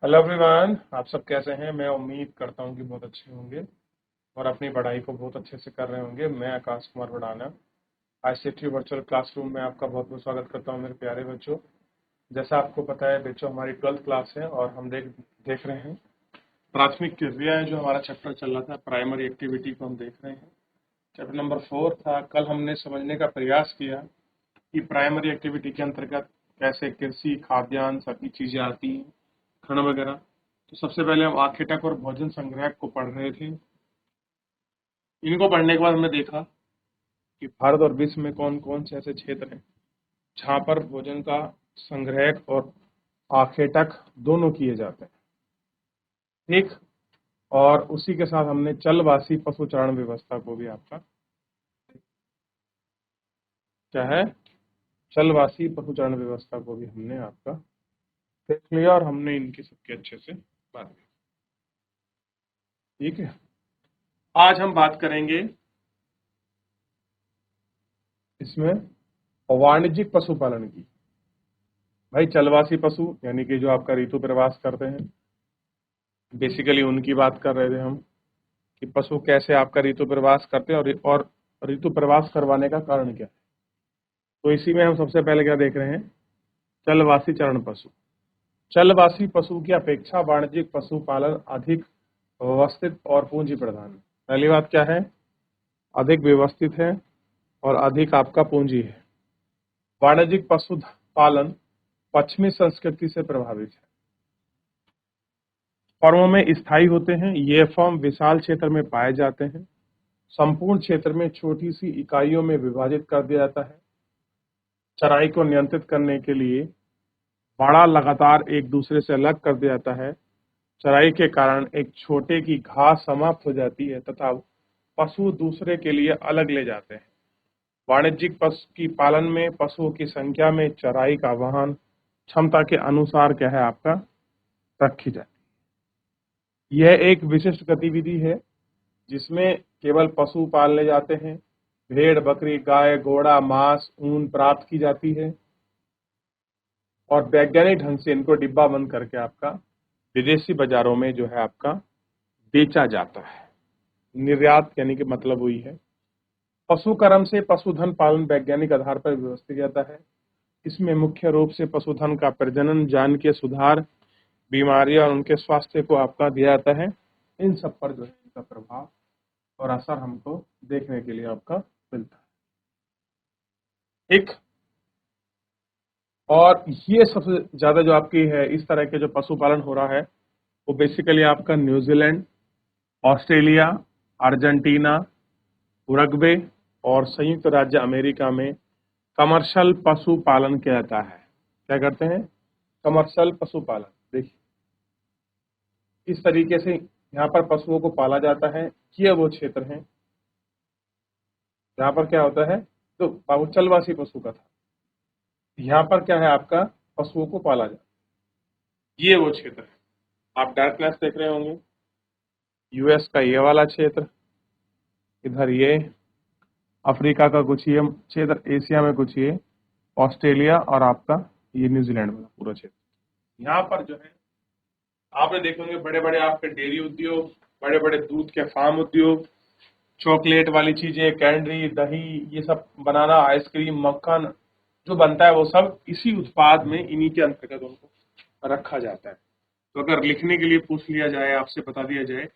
Hello everyone, आप सब कैसे हैं। मैं उम्मीद करता हूं कि बहुत अच्छे होंगे और अपनी पढ़ाई को बहुत अच्छे से कर रहे होंगे। मैं Aakash Kumar Bhadana ICT virtual classroom में आपका बहुत बहुत स्वागत करता हूं मेरे प्यारे बच्चों। जैसा आपको पता है बच्चों, हमारी 12th क्लास है और हम देख रहे हैं प्राथमिक क्रियाएं। जो हमारा चैप्टर चल रहा था प्राइमरी एक्टिविटी को हम देख रहे हैं। चैप्टर नंबर 4 था। कल हमने समझने का प्रयास किया कि प्राइमरी एक्टिविटी के अंतर्गत कैसे कृषि, खाद्यान्न सभी चीजें आती हैं, खाना वगैरह। तो सबसे पहले हम आखेटक और भोजन संग्रह को पढ़ रहे थे। इनको पढ़ने के बाद हमने देखा कि भारत और विश्व में कौन कौन से ऐसे क्षेत्र हैं जहां पर भोजन का संग्रह और आखेटक दोनों किए जाते हैं। ठीक। और उसी के साथ हमने चलवासी पशुचारण व्यवस्था को भी आपका क्या है, चलवासी पशुचारण व्यवस्था को भी हमने आपका देख लिया और हमने इनकी सबके अच्छे से बात की। ठीक है, आज हम बात करेंगे इसमें वाणिज्यिक पशुपालन की। भाई चलवासी पशु यानी कि जो आपका ऋतु प्रवास करते हैं, बेसिकली उनकी बात कर रहे थे हम कि पशु कैसे आपका ऋतु प्रवास करते हैं और ऋतु प्रवास करवाने का कारण क्या है। तो इसी में हम सबसे पहले क्या देख रहे हैं, चलवासी चरण पशु। चलवासी पशु की अपेक्षा वाणिज्यिक पशुपालन अधिक व्यवस्थित और पूंजी प्रधान है। पहली बात क्या है, अधिक व्यवस्थित है और अधिक आपका पूंजी है। वाणिज्यिक पशुपालन पश्चिमी संस्कृति से प्रभावित है। फर्मों में स्थायी होते हैं। ये फर्म विशाल क्षेत्र में पाए जाते हैं। संपूर्ण क्षेत्र में छोटी सी इकाइयों में विभाजित कर दिया जाता है। चराई को नियंत्रित करने के लिए बाड़ा लगातार एक दूसरे से अलग कर दिया जाता है। चराई के कारण एक छोटे की घास समाप्त हो जाती है तथा पशु दूसरे के लिए अलग ले जाते हैं। वाणिज्यिक पशु की पालन में पशुओं की संख्या में चराई का वाहन क्षमता के अनुसार क्या है आपका रखी जाती है। यह एक विशिष्ट गतिविधि है जिसमें केवल पशु पालने जाते हैं। भेड़, बकरी, गाय, घोड़ा, मांस, ऊन प्राप्त की जाती है और वैज्ञानिक ढंग से इनको डिब्बा बंद करके आपका विदेशी बाजारों में जो है आपका बेचा जाता है। निर्यात यानी कि मतलब हुई है। पशुकर्म से पशुधन पालन वैज्ञानिक आधार पर व्यवस्थित किया जाता है। इसमें मुख्य रूप से पशुधन का प्रजनन, जान के सुधार, बीमारियां और उनके स्वास्थ्य को आपका दिया जाता है। इन सब पर जो है इनका प्रभाव और असर हमको देखने के लिए आपका मिलता है। एक और ये सबसे ज्यादा जो आपकी है इस तरह के जो पशुपालन हो रहा है वो बेसिकली आपका न्यूजीलैंड, ऑस्ट्रेलिया, अर्जेंटीना, उरुग्वे और संयुक्त राज्य अमेरिका में कमर्शियल पशुपालन किया जाता है। क्या करते हैं, कमर्शियल पशुपालन। देखिए इस तरीके से यहाँ पर पशुओं को पाला जाता है। ये वो क्षेत्र हैं जहाँ पर क्या होता है, तो बाबू चलवासी पशु का था। यहाँ पर क्या है आपका पशुओं को पाला जाता है। ये वो क्षेत्र है, आप डायरेक्ट क्लास देख रहे होंगे। यूएस का ये वाला क्षेत्र, इधर ये अफ्रीका का कुछ ये क्षेत्र, एशिया में कुछ ये, ऑस्ट्रेलिया और आपका ये न्यूजीलैंड वाला पूरा क्षेत्र। यहाँ पर जो है आपने देखेंगे बड़े बड़े आपके डेयरी उद्योग, बड़े बड़े दूध के फार्म उद्योग, चॉकलेट वाली चीजें, कैंडी, दही, ये सब बनाना, आइसक्रीम, मक्खन जो बनता है वो सब इसी उत्पाद में इन्हीं के अंतर्गत उनको रखा जाता है। तो अगर लिखने के लिए पूछ लिया जाए, आपसे बता दिया जाए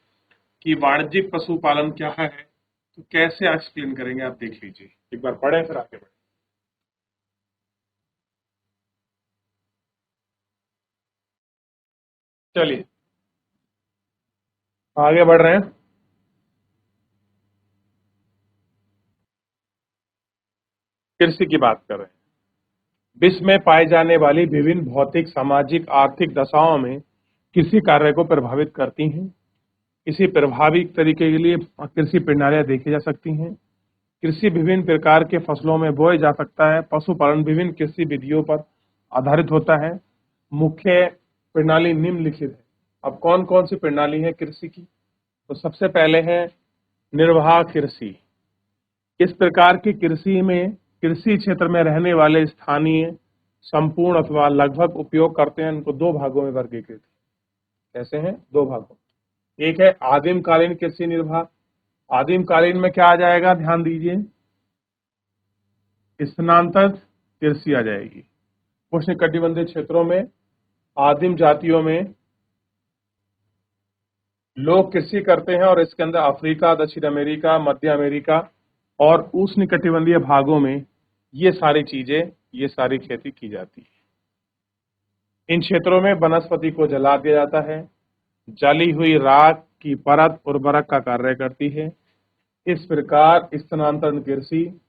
कि वाणिज्यिक पशुपालन क्या है तो कैसे एक्सप्लेन करेंगे, आप देख लीजिए एक बार, पढ़े फिर आगे बढ़े। चलिए आगे बढ़ रहे हैं। कृषि की बात कर रहे हैं। विश्व में पाई जाने वाली विभिन्न भौतिक, सामाजिक, आर्थिक दशाओं में कृषि कार्य को प्रभावित करती हैं। इसी प्रभावी तरीके के लिए कृषि प्रणालियां देखी जा सकती हैं। कृषि विभिन्न प्रकार के फसलों में बोया जा सकता है। पशुपालन विभिन्न कृषि विधियों पर आधारित होता है। मुख्य प्रणाली निम्नलिखित है। अब कौन कौन सी प्रणाली है कृषि की, तो सबसे पहले है निर्वाह कृषि। इस प्रकार की कृषि में कृषि क्षेत्र में रहने वाले स्थानीय, संपूर्ण अथवा लगभग उपयोग करते हैं। इनको दो भागों में वर्गीकृत। कैसे हैं? दो भागों। एक है आदिम कालीन कृषि निर्वाह। आदिम कालीन में क्या आ जाएगा? ध्यान दीजिए, स्थानांतरित कृषि आ जाएगी। उष्णकटिबंधीय क्षेत्रों में आदिम जातियों में लोग कृषि करते हैं और इसके अंदर अफ्रीका, दक्षिण अमेरिका, मध्य अमेरिका और उष्णकटिबंधीय भागों में ये सारी चीजें, ये सारी खेती की जाती है। इन क्षेत्रों में वनस्पति को जला दिया जाता है। जली हुई राख की परत उर्वरक का कार्य करती है। इस प्रकार स्थानांतरण कृषि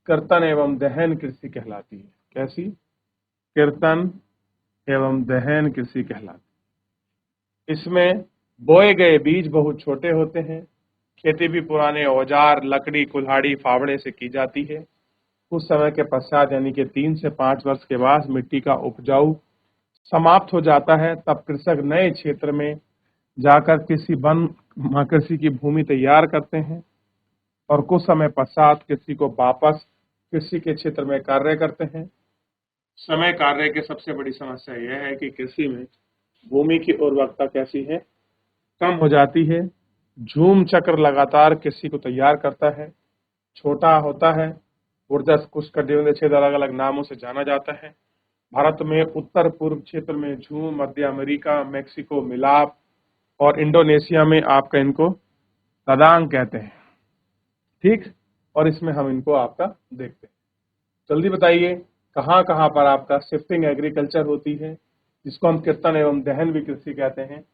कर्तन एवं दहन कृषि कहलाती है। कैसी? कर्तन एवं दहन कृषि कहलाती है। इसमें बोए गए बीज बहुत छोटे होते हैं। खेती भी पुराने औजार, लकड़ी, कुल्हाड़ी, फावड़े से की जाती है। कुछ समय के पश्चात यानी कि 3 से 5 वर्ष के बाद मिट्टी का उपजाऊ समाप्त हो जाता है। तब कृषक नए क्षेत्र में जाकर किसी वन कृषि की भूमि तैयार करते हैं और कुछ समय पश्चात कृषि को वापस कृषि के क्षेत्र में कार्य करते हैं। समय कार्य की सबसे बड़ी समस्या यह है कि कृषि में भूमि की उर्वरकता कैसी है? कम हो जाती है। झूम चक्र लगातार कृषि को तैयार करता है, छोटा होता है। ऊर्जा कुछ कटिबंधीय क्षेत्र अलग अलग नामों से जाना जाता है। भारत में उत्तर पूर्व क्षेत्र में झूम, मध्य अमेरिका, मेक्सिको, मिलाप और इंडोनेशिया में आपका इनको लदांग कहते हैं। ठीक, और इसमें हम इनको आपका देखते हैं। जल्दी बताइए, कहाँ कहाँ पर आपका शिफ्टिंग एग्रीकल्चर होती है, जिसको हम कीर्तन एवं दहन भी कृषि कहते हैं।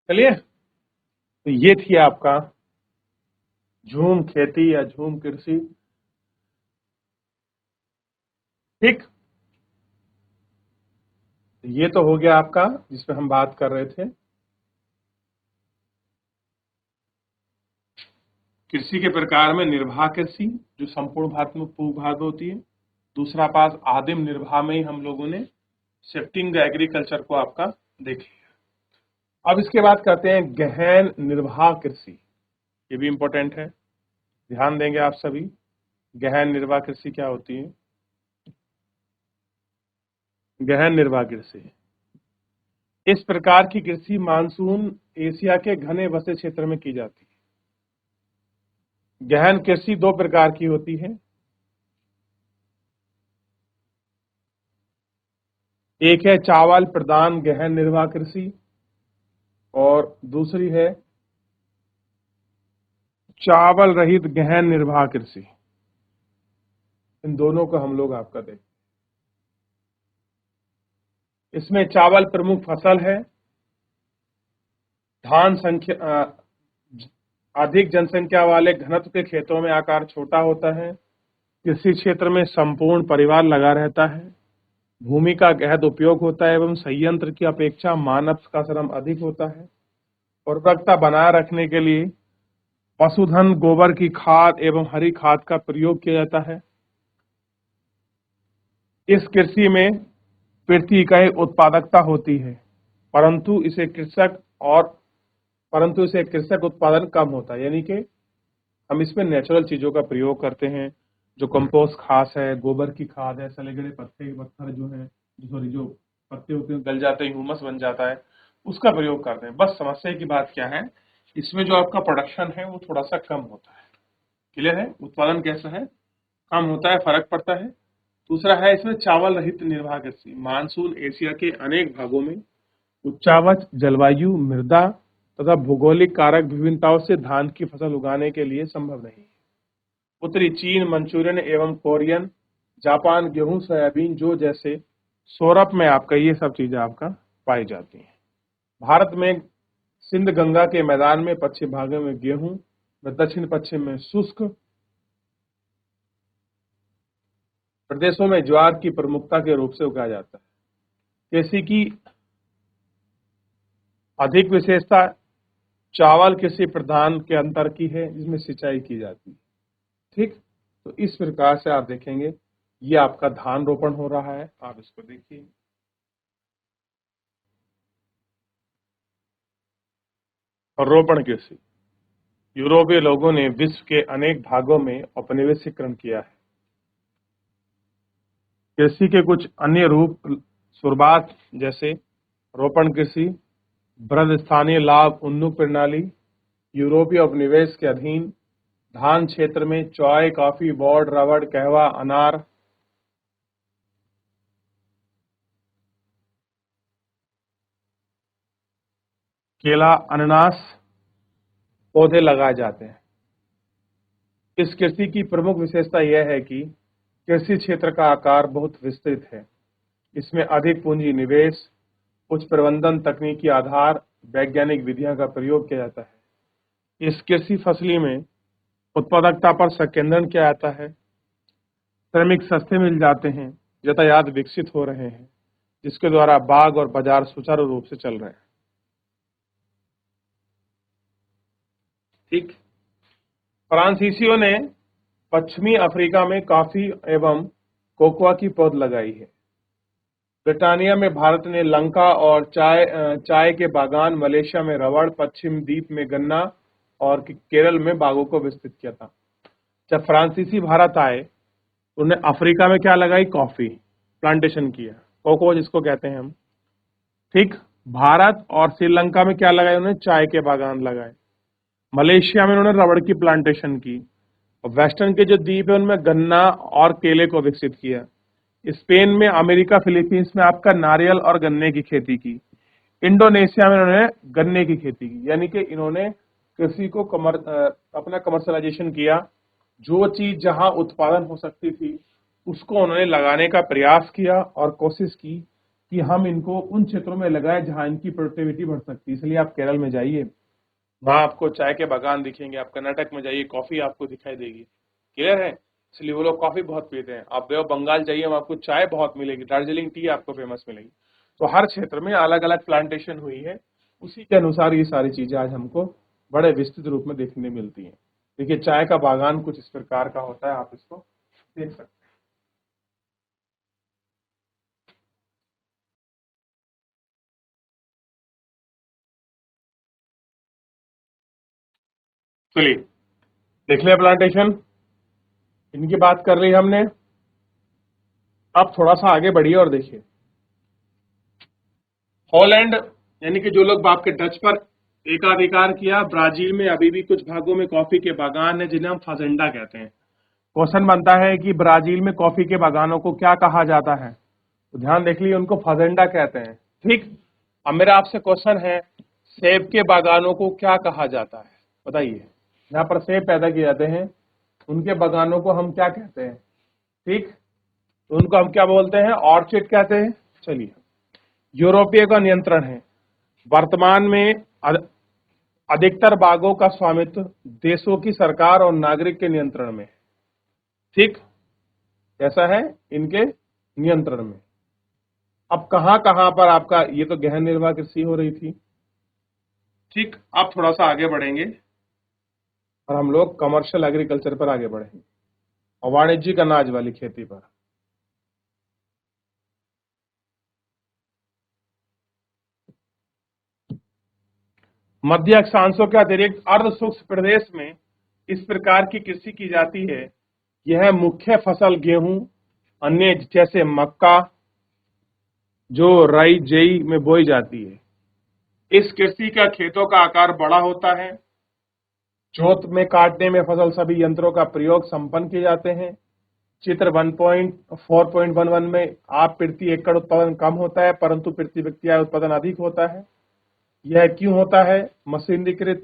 चलिए, तो ये थी आपका झूम खेती या झूम कृषि। ठीक, ये तो हो गया आपका जिसमें हम बात कर रहे थे कृषि के प्रकार में। निर्वाह कृषि जो संपूर्ण भारत में भूभाग होती है। दूसरा पास आदिम निर्वाह में ही हम लोगों ने शिफ्टिंग एग्रीकल्चर को आपका देख लिया। अब इसके बाद करते हैं गहन निर्वाह कृषि। ये भी इंपॉर्टेंट है, ध्यान देंगे आप सभी। गहन निर्वाह कृषि क्या होती है? गहन निर्वाह कृषि इस प्रकार की कृषि मानसून एशिया के घने बसे क्षेत्र में की जाती है। गहन कृषि दो प्रकार की होती है। एक है चावल प्रधान गहन निर्वाह कृषि और दूसरी है चावल रहित गहन निर्वाह कृषि। इन दोनों को हम लोग आपका देखें। इसमें चावल प्रमुख फसल है। धान संख्या अधिक जनसंख्या वाले घनत्व के खेतों में आकार छोटा होता है। कृषि क्षेत्र में संपूर्ण परिवार लगा रहता है। भूमि का गहन उपयोग होता है एवं संयंत्र की अपेक्षा मानव का श्रम अधिक होता है। उर्वरकता बनाए रखने के लिए पशुधन गोबर की खाद एवं हरी खाद का प्रयोग किया जाता है। इस कृषि में प्रति इकाई उत्पादकता होती है, परंतु इसे कृषक और परंतु इसे कृषक उत्पादन कम होता है। यानी कि हम इसमें नेचुरल चीजों का प्रयोग करते हैं, जो कंपोस्ट खाद है, गोबर की खाद है, सले गले पत्ते पत्थर जो है, जो पत्ते होते हैं गल जाते हैं, ह्यूमस बन जाता है, उसका प्रयोग करते हैं। बस समस्या की बात क्या है, इसमें जो आपका प्रोडक्शन है वो थोड़ा सा कम होता है। क्लियर है? उत्पादन कैसा है? कम होता है, फर्क पड़ता है। दूसरा है इसमें चावल रहित निर्वाह कृषि। मानसून एशिया के अनेक भागों में उच्चावच जलवायु, मृदा तथा भौगोलिक कारक विभिन्नताओं से धान की फसल उगाने के लिए संभव नहीं है। उत्तरी चीन, मंचूरियन एवं कोरियन, जापान गेहूं, सोयाबीन जो जैसे सौरभ में आपका ये सब चीजें आपका पाई जाती हैं। भारत में सिंध गंगा के मैदान में पश्चिम भागों में गेहूं व दक्षिण पश्चिम में शुष्क प्रदेशों में ज्वार की प्रमुखता के रूप से उगाया जाता है। कृषि की अधिक विशेषता चावल कृषि प्रधान के अंतर की है, जिसमें सिंचाई की जाती है। ठीक, तो इस प्रकार से आप देखेंगे ये आपका धान रोपण हो रहा है। आप इसको देखिए, और रोपण कृषि यूरोपीय लोगों ने विश्व के अनेक भागों में औपनिवेशीकरण किया है। कृषि के कुछ अन्य रूप शुरुआत जैसे रोपण कृषि, बृहद स्थानीय लाभ उन्मुख प्रणाली, यूरोपीय उपनिवेश के अधीन धान क्षेत्र में चाय, कॉफी, वोट, रबड़, कहवा, अनार, केला, अनानास पौधे लगाए जाते हैं। इस कृषि की प्रमुख विशेषता यह है कि कृषि क्षेत्र का आकार बहुत विस्तृत है। इसमें अधिक पूंजी निवेश, उच्च प्रबंधन तकनीकी आधार, वैज्ञानिक विधियों का प्रयोग किया जाता है। इस कृषि फसली में उत्पादकता पर संकेंद्रण किया जाता है। श्रमिक सस्ते मिल जाते हैं। यातायात विकसित हो रहे हैं, जिसके द्वारा बाग और बाजार सुचारू रूप से चल रहे हैं। ठीक। फ्रांसीसियों ने पश्चिमी अफ्रीका में कॉफी एवं कोकोआ की पौध लगाई है। ब्रिटानिया में भारत ने लंका और चाय के बागान, मलेशिया में रबड़, पश्चिम द्वीप में गन्ना और केरल में बागों को विस्तृत किया था। जब फ्रांसीसी भारत आए, उन्होंने अफ्रीका में क्या लगाई? कॉफी प्लांटेशन किया, कोको जिसको कहते हैं हम। ठीक। भारत और श्रीलंका में क्या लगाए? उन्होंने चाय के बागान लगाए। मलेशिया में उन्होंने रबड़ की प्लांटेशन की। वेस्टर्न के जो द्वीप है उनमें गन्ना और केले को विकसित किया। स्पेन में, अमेरिका, फिलीपींस में आपका नारियल और गन्ने की खेती की। इंडोनेशिया में इन्होंने गन्ने की खेती की। यानी कि इन्होंने कृषि को अपना कमर्शलाइजेशन किया। जो चीज जहां उत्पादन हो सकती थी उसको उन्होंने लगाने का प्रयास किया और कोशिश की कि हम इनको उन क्षेत्रों में लगाएं जहां इनकी प्रोडक्टिविटी बढ़ सकती है। इसलिए आप केरल में जाइए, वहां आपको चाय के बागान दिखेंगे। आप कर्नाटक में जाइए, कॉफी आपको दिखाई देगी। क्लियर है? इसलिए वो लोग कॉफी बहुत पीते हैं। आप बे बंगाल जाइए, वहां आपको चाय बहुत मिलेगी। दार्जिलिंग टी आपको फेमस मिलेगी। तो हर क्षेत्र में अलग अलग प्लांटेशन हुई है। उसी के अनुसार ये सारी चीजें आज हमको बड़े विस्तृत रूप में देखने मिलती हैं। देखिए, चाय का बागान कुछ इस प्रकार का होता है, आप इसको देख सकते हैं। चलिए, देख लिया प्लांटेशन, इनकी बात कर ली हमने। अब थोड़ा सा आगे बढ़िए और देखिए, हॉलैंड यानी कि जो लोग बाप के डच पर एकाधिकार किया, ब्राजील में अभी भी कुछ भागों में कॉफी के बागान है जिन्हें हम फाजेंडा कहते हैं। क्वेश्चन बनता है कि ब्राजील में कॉफी के बागानों को क्या कहा जाता है? तो ध्यान देख लीजिए, उनको फाजेंडा कहते हैं। ठीक। अब मेरा आपसे क्वेश्चन है, सेब के बागानों को क्या कहा जाता है? बताइए। यहाँ पर सेब पैदा किए जाते हैं, उनके बागानों को हम क्या कहते हैं? ठीक। तो उनको हम क्या बोलते हैं? ऑर्चिड कहते हैं। चलिए, यूरोपीय का नियंत्रण है। वर्तमान में अधिकतर बागों का स्वामित्व देशों की सरकार और नागरिक के नियंत्रण में है। ठीक। ऐसा है, इनके नियंत्रण में। अब कहां कहां पर आपका, ये तो गहन निर्वाह कृषि हो रही थी। ठीक। अब थोड़ा सा आगे बढ़ेंगे और हम लोग कमर्शियल एग्रीकल्चर पर आगे बढ़ेंगे और वाणिज्यिक अनाज वाली खेती पर। मध्य अक्षांशों के अतिरिक्त अर्ध शुष्क प्रदेश में इस प्रकार की कृषि की जाती है। यह मुख्य फसल गेहूं, अन्य जैसे मक्का, जो राई जई में बोई जाती है। इस कृषि का खेतों का आकार बड़ा होता है। जोत में, काटने में फसल सभी यंत्रों का प्रयोग संपन्न किए जाते हैं। चित्र 1.4.11 में आप प्रति एकड़ उत्पादन कम होता है, परंतु प्रति व्यक्ति आय उत्पादन अधिक होता है। यह क्यों होता है? मशीनीकृत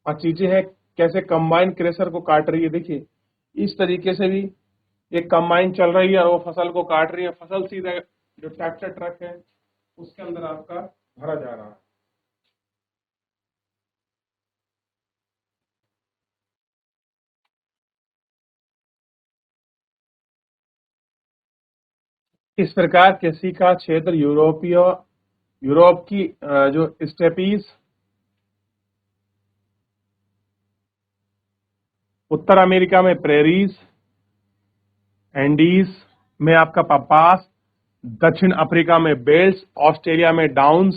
चीजें हैं। कैसे कंबाइन क्रेशर को काट रही है, देखिए इस तरीके से भी एक कंबाइन चल रही है और वो फसल को काट रही है। फसल सीधा जो ट्रैक्टर ट्रक है उसके अंदर आपका भरा जा रहा है। इस प्रकार कृषि का क्षेत्र यूरोप की जो स्टेपीज, उत्तर अमेरिका में प्रेरीज, एंडीज में आपका पपास, दक्षिण अफ्रीका में बेल्ट्स, ऑस्ट्रेलिया में डाउन्स,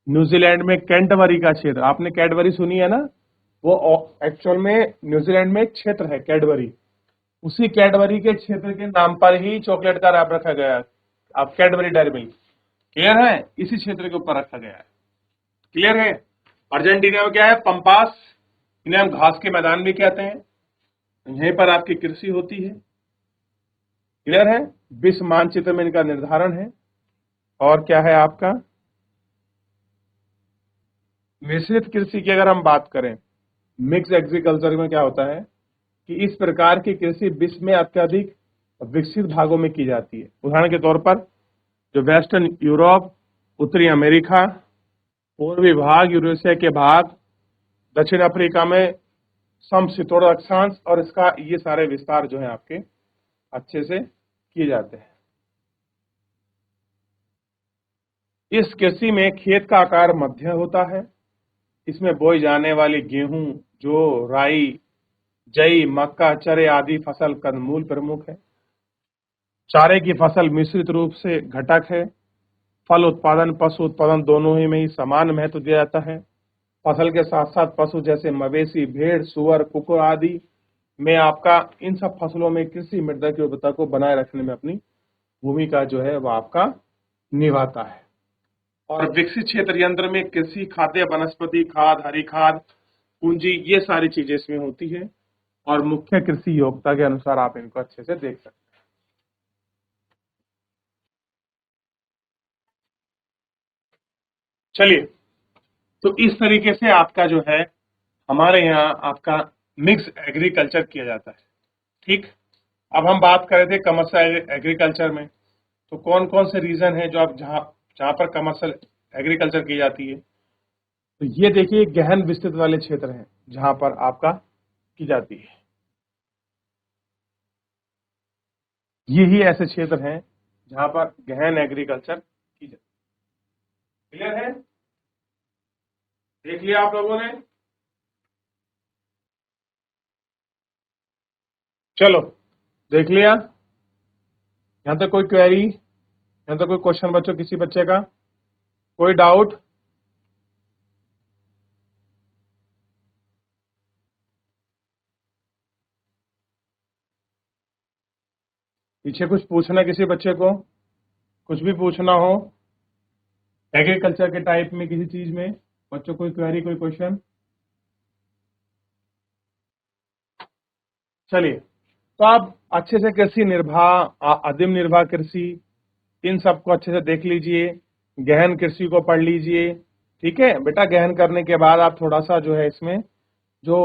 न्यूजीलैंड में कैंटबरी का क्षेत्र। आपने कैडबरी सुनी है ना, वो एक्चुअल में न्यूजीलैंड में एक क्षेत्र है कैडबरी, उसी कैडबरी के क्षेत्र के नाम पर ही चॉकलेट का नाम रखा गया है। आप कैडबरी डेयरी मिल्क, क्लियर है, इसी क्षेत्र के ऊपर रखा गया है, क्लियर है। अर्जेंटीना में क्या है, पंपास, इन्हें हम घास के मैदान भी कहते हैं, यहीं पर आपकी कृषि होती है, क्लियर है। विश्व मानचित्र में इनका निर्धारण है। और क्या है आपका मिश्रित कृषि की अगर हम बात करें, मिक्स एग्रीकल्चर में क्या होता है कि इस प्रकार की कृषि विश्व में अत्यधिक विकसित भागों में की जाती है। उदाहरण के तौर पर जो वेस्टर्न यूरोप, उत्तरी अमेरिका, पूर्वी भाग, यूरेशिया के भाग, दक्षिण अफ्रीका में समशीतोष्ण अक्षांश, और इसका ये सारे विस्तार जो है आपके अच्छे से किए जाते हैं। इस कृषि में खेत का आकार मध्य होता है। इसमें बोई जाने वाली गेहूं, जौ, राई, जई, मक्का, चरे आदि फसल कंदमूल प्रमुख है। चारे की फसल मिश्रित रूप से घटक है। फल उत्पादन, पशु उत्पादन दोनों ही में ही समान महत्व दिया जाता है। फसल के साथ साथ पशु जैसे मवेशी, भेड़, सुअर, कुकुर आदि में आपका इन सब फसलों में कृषि मृदा की उर्वरता को बनाए रखने में अपनी भूमिका जो है वह आपका निभाता है। और विकसित क्षेत्र यंत्र में कृषि, खाद्य, वनस्पति खाद, हरी खाद, पूंजी, ये सारी चीजें इसमें होती है। और मुख्य कृषि योग्यता के अनुसार आप इनको अच्छे से देख सकते हैं। चलिए, तो इस तरीके से आपका जो है हमारे यहाँ आपका मिक्स एग्रीकल्चर किया जाता है, ठीक। अब हम बात कर रहे थे कमर्शियल एग्रीकल्चर में, तो कौन कौन से रीजन है जो आप जहाँ जहाँ पर कमर्शियल एग्रीकल्चर की जाती है, तो ये देखिए गहन विस्तृत वाले क्षेत्र हैं जहां पर आपका की जाती है। ये ही ऐसे क्षेत्र हैं जहां पर गहन एग्रीकल्चर की जाती है, क्लियर है, देख लिया आप लोगों ने। चलो, देख लिया, यहां तक कोई क्वेरी, यहां तक कोई क्वेश्चन बच्चों, किसी बच्चे का कोई डाउट? पीछे कुछ पूछना किसी बच्चे को, कुछ भी पूछना हो एग्रीकल्चर के टाइप में किसी चीज में, बच्चों कोई क्वेरी, कोई क्वेश्चन? चलिए, तो आप अच्छे से कृषि निर्वाह, आदिम निर्वाह कृषि, इन सबको अच्छे से देख लीजिए, गहन कृषि को पढ़ लीजिए, ठीक है बेटा। गहन करने के बाद आप थोड़ा सा जो है इसमें जो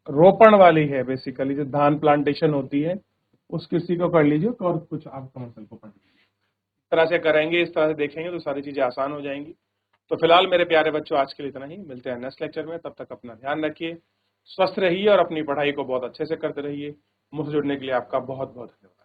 रोपण वाली है, बेसिकली जो धान प्लांटेशन होती है, उस कृषि को कर लीजिए, और कुछ आप कमर्शियल को पढ़ लीजिए। इस तरह से करेंगे, इस तरह से देखेंगे तो सारी चीजें आसान हो जाएंगी। तो फिलहाल मेरे प्यारे बच्चों, आज के लिए इतना ही, मिलते हैं नेक्स्ट लेक्चर में। तब तक अपना ध्यान रखिए, स्वस्थ रहिए और अपनी पढ़ाई को बहुत अच्छे से करते रहिए। मुझसे जुड़ने के लिए आपका बहुत बहुत धन्यवाद।